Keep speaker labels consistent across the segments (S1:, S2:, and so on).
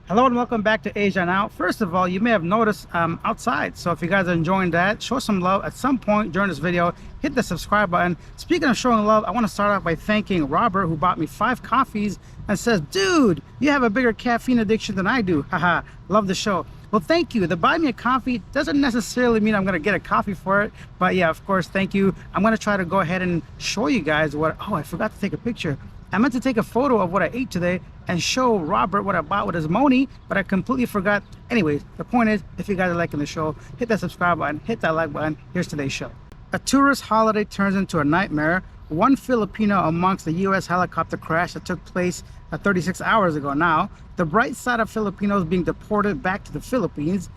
S1: Hello and welcome back to Asia Now. First of all, you may have noticed I'm outside, so if you guys are enjoying that, show some love at some point during this video. Hit the subscribe button. Speaking of showing love, I want to start off by thanking Robert, who bought me 5 coffees and says, dude, you have a bigger caffeine addiction than I do. Haha, love the show. Well, thank you. The buy me a coffee doesn't necessarily mean I'm going to get a coffee for it, but yeah, of course, thank you. I'm going to try to go ahead and show you guys what, oh, I forgot to take a picture. I meant to take a photo of what I ate today and show Robert what I bought with his money, but I completely forgot. Anyways, the point is, if you guys are liking the show, hit that subscribe button, hit that like button. Here's today's show. A tourist holiday turns into a nightmare. One Filipino amongst the U.S. helicopter crash that took place 36 hours ago now. The bright side of Filipinos being deported back to the Philippines.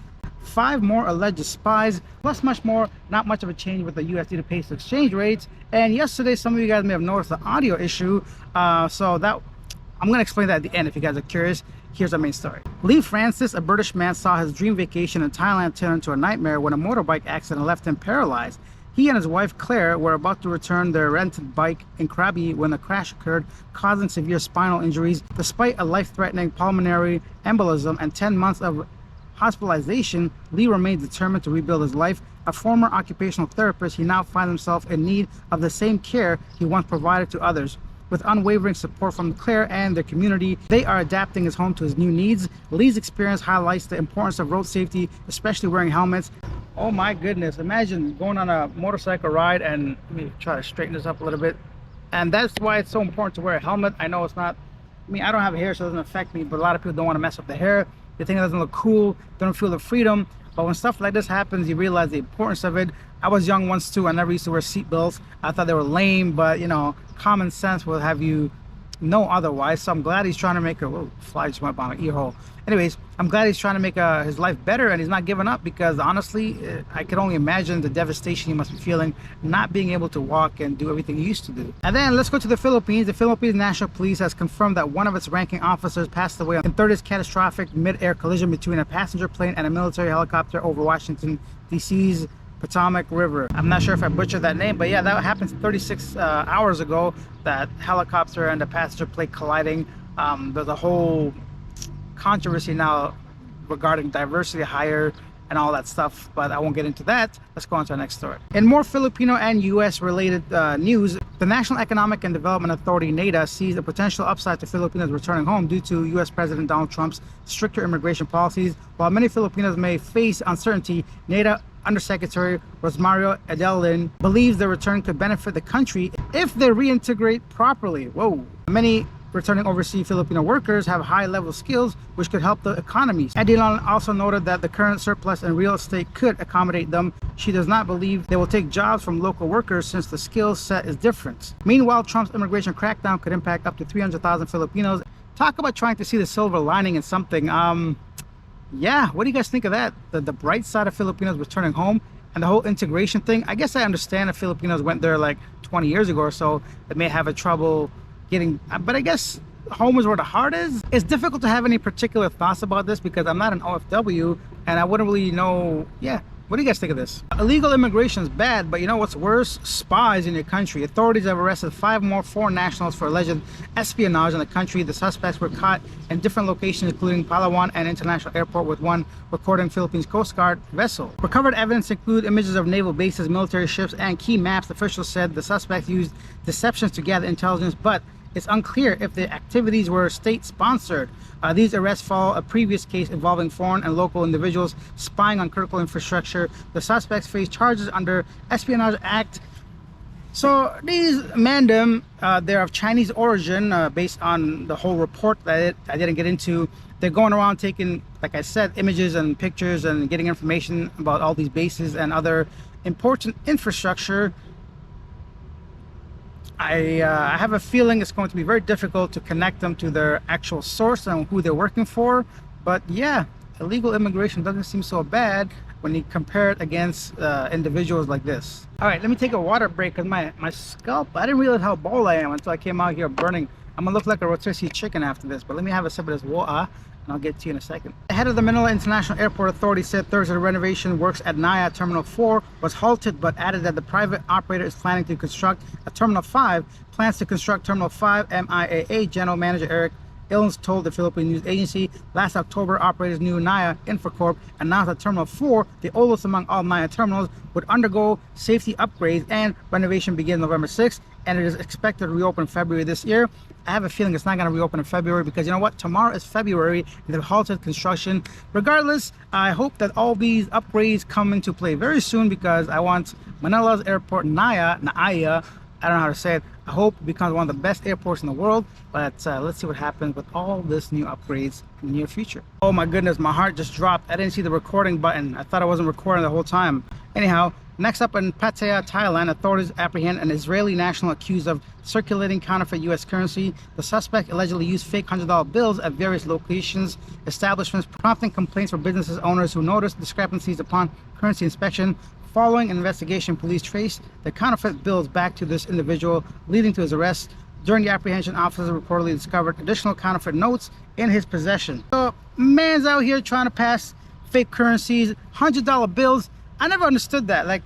S1: 5 more alleged spies, plus much more. Not much of a change with the USD to peso exchange rates. And yesterday, some of you guys may have noticed the audio issue. So that I'm going to explain that at the end if you guys are curious. Here's our main story. Lee Francis, a British man, saw his dream vacation in Thailand turn into a nightmare when a motorbike accident left him paralyzed. He and his wife Claire were about to return their rented bike in Krabi when the crash occurred, causing severe spinal injuries. Despite a life-threatening pulmonary embolism and 10 months of hospitalization, Lee remained determined to rebuild his life. A former occupational therapist, he now finds himself in need of the same care he once provided to others. With unwavering support from Claire and their community, they are adapting his home to his new needs. Lee's experience highlights the importance of road safety, especially wearing helmets. Oh my goodness, imagine going on a motorcycle ride, and let me try to straighten this up a little bit. And that's why it's so important to wear a helmet. I know it's not, I mean, I don't have hair, so it doesn't affect me, but a lot of people don't want to mess up the hair. They think it doesn't look cool, they don't feel the freedom. But when stuff like this happens, you realize the importance of it. I was young once too. I never used to wear seatbelts. I thought they were lame, but you know, common sense will have you know otherwise. So I'm glad he's trying to make a, whoa, fly just went by my ear hole. Anyways, I'm glad he's trying to make his life better, and he's not giving up, because honestly, I can only imagine the devastation he must be feeling not being able to walk and do everything he used to do. And then let's go to the Philippines. The Philippines National Police has confirmed that one of its ranking officers passed away in this catastrophic mid-air collision between a passenger plane and a military helicopter over Washington, D.C.'s Potomac River. I'm not sure if I butchered that name, but yeah, that happened 36 hours ago. That helicopter and the passenger plane colliding. There's a whole controversy now regarding diversity hire and all that stuff, but I won't get into that. Let's go on to our next story. In more Filipino and U.S. related news, the National Economic and Development Authority, NAIA, sees a potential upside to Filipinos returning home due to U.S. President Donald Trump's stricter immigration policies. While many Filipinos may face uncertainty, NAIA Undersecretary Rosmario Edelin believes the return could benefit the country if they reintegrate properly. Whoa. Many returning overseas Filipino workers have high-level skills which could help the economy. Edelin also noted that the current surplus in real estate could accommodate them. She does not believe they will take jobs from local workers since the skill set is different. Meanwhile, Trump's immigration crackdown could impact up to 300,000 Filipinos. Talk about trying to see the silver lining in something. Yeah, what do you guys think of that? The bright side of Filipinos returning home and the whole integration thing. I guess I understand if Filipinos went there like 20 years ago or so, they may have a trouble getting, but I guess home is where the heart is. It's difficult to have any particular thoughts about this because I'm not an OFW and I wouldn't really know. Yeah, what do you guys think of this? Illegal immigration is bad, but you know what's worse? Spies in your country. Authorities have arrested 5 more foreign nationals for alleged espionage in the country. The suspects were caught in different locations, including Palawan and International Airport, with one recording Philippines Coast Guard vessel. Recovered evidence include images of naval bases, military ships, and key maps. Officials said the suspects used deceptions to gather intelligence, but it's unclear if the activities were state-sponsored. These arrests follow a previous case involving foreign and local individuals spying on critical infrastructure. The suspects face charges under Espionage Act. So these mandem, they're of Chinese origin, based on the whole report that I didn't get into. They're going around taking, like I said, images and pictures and getting information about all these bases and other important infrastructure. I have a feeling it's going to be very difficult to connect them to their actual source and who they're working for. But yeah, illegal immigration doesn't seem so bad when you compare it against individuals like this. All right, let me take a water break because my scalp, I didn't realize how bald I am until I came out here burning. I'm gonna look like a rotisserie chicken after this, but let me have a sip of this water and I'll get to you in a second. The head of the Manila International Airport Authority said Thursday the renovation works at Naia Terminal 4 was halted, but added that the private operator is planning to construct a Terminal 5, plans to construct Terminal 5. MIAA General Manager Eric Illness told the Philippine news agency. Last October, operators new Naia Infracorp announced that Terminal 4, the oldest among all Naia terminals, would undergo safety upgrades and renovation begin November 6th, and it is expected to reopen in February this year. I have a feeling it's not going to reopen in February because you know what? Tomorrow is February and they've halted construction. Regardless, I hope that all these upgrades come into play very soon because I want Manila's airport, Naia, I don't know how to say it. I hope it becomes one of the best airports in the world, but let's see what happens with all this new upgrades in the near future. Oh my goodness, my heart just dropped. I didn't see the recording button. I thought I wasn't recording the whole time. Anyhow, next up in Pattaya, Thailand, authorities apprehend an Israeli national accused of circulating counterfeit U.S. currency. The suspect allegedly used fake $100 bills at various locations, establishments, prompting complaints from businesses owners who noticed discrepancies upon currency inspection. Following an investigation, police traced the counterfeit bills back to this individual, leading to his arrest. During the apprehension, officers reportedly discovered additional counterfeit notes in his possession. So, man's out here trying to pass fake currencies, $100 bills. I never understood that. Like,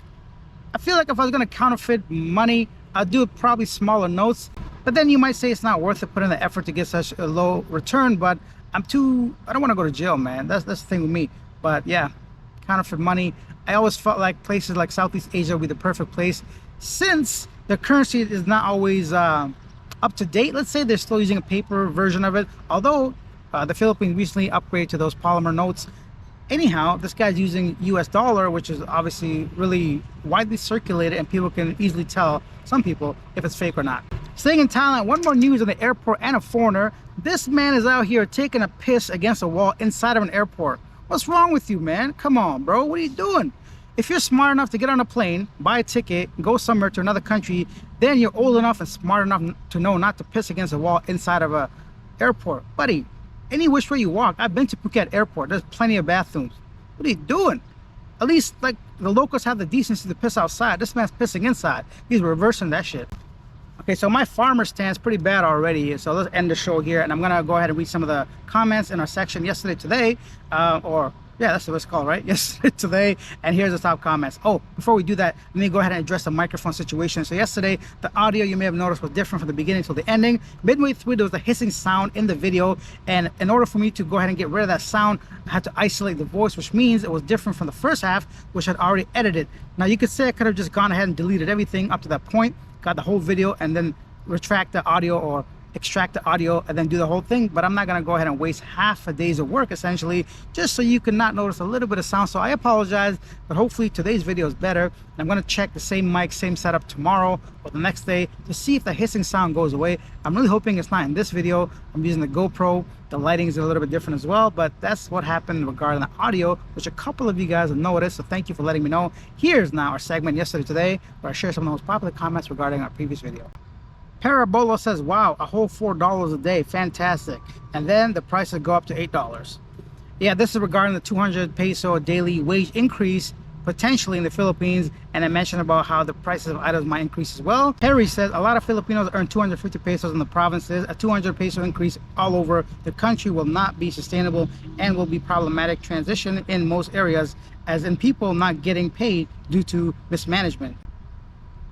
S1: I feel like if I was going to counterfeit money, I'd do it probably smaller notes. But then you might say it's not worth it putting the effort to get such a low return. But I don't want to go to jail, man. That's the thing with me. But yeah, counterfeit money. I always felt like places like Southeast Asia would be the perfect place since the currency is not always up to date. Let's say they're still using a paper version of it, although the Philippines recently upgraded to those polymer notes. Anyhow, this guy's using US dollar, which is obviously really widely circulated and people can easily tell, some people, if it's fake or not. Staying in Thailand, one more news on the airport and a foreigner. This man is out here taking a piss against a wall inside of an airport. What's wrong with you, man? Come on, bro. What are you doing? If you're smart enough to get on a plane, buy a ticket, go somewhere to another country, then you're old enough and smart enough to know not to piss against a wall inside of a airport. Buddy, any which way you walk, I've been to Phuket Airport. There's plenty of bathrooms. What are you doing? At least, like, the locals have the decency to piss outside. This man's pissing inside. He's reversing that shit. Okay, so my farmer stand's pretty bad already, so let's end the show here, and I'm gonna go ahead and read some of the comments in our section yesterday, today, yeah, that's what it's called, right? Yesterday, today, and here's the top comments. Oh, before we do that, let me go ahead and address the microphone situation. So yesterday, the audio, you may have noticed, was different from the beginning till the ending. Midway through, there was a hissing sound in the video, and in order for me to go ahead and get rid of that sound, I had to isolate the voice, which means it was different from the first half, which I'd already edited. Now, you could say I could have just gone ahead and deleted everything up to that point, got the whole video, and then retract the audio or extract the audio and then do the whole thing, but I'm not going to go ahead and waste half a day's of work essentially just so you can not notice a little bit of sound. So I apologize, but hopefully today's video is better. I'm going to check the same mic, same setup tomorrow or the next day to see if the hissing sound goes away. I'm really hoping it's not in this video. I'm using the GoPro. The lighting is a little bit different as well, but that's what happened regarding the audio, which a couple of you guys have noticed, so thank you for letting me know. Here's now our segment yesterday today where I share some of the most popular comments regarding our previous video. Parabolo says, wow, a whole $4 a day, fantastic. And then the prices go up to $8. Yeah, this is regarding the 200 peso daily wage increase potentially in the Philippines, and I mentioned about how the prices of items might increase as well. Harry says a lot of Filipinos earn 250 pesos in the provinces. A 200 peso increase all over the country will not be sustainable and will be problematic transition in most areas, as in people not getting paid due to mismanagement.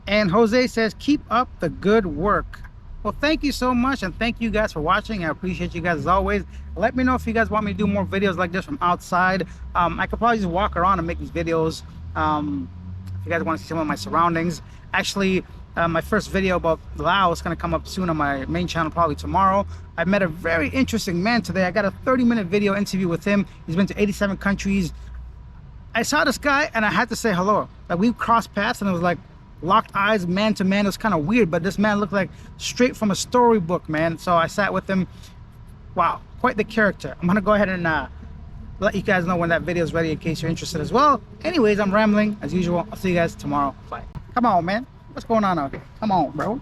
S1: And Jose says, keep up the good work. Well, thank you so much, and thank you guys for watching. I appreciate you guys as always. Let me know if you guys want me to do more videos like this from outside. I could probably just walk around and make these videos. If you guys want to see some of my surroundings. Actually, my first video about Laos is going to come up soon on my main channel, probably tomorrow. I met a very interesting man today. I got a 30-minute video interview with him. He's been to 87 countries. I saw this guy and I had to say hello. Like, we crossed paths and it was like locked eyes, man to man. It was kind of weird, but this man looked like straight from a storybook, man. So I sat with him. Wow, quite the character. I'm gonna go ahead and let you guys know when that video is ready in case you're interested as well. Anyways, I'm rambling as usual. I'll see you guys tomorrow. Bye. Come on, man. What's going on out here? Come on, bro.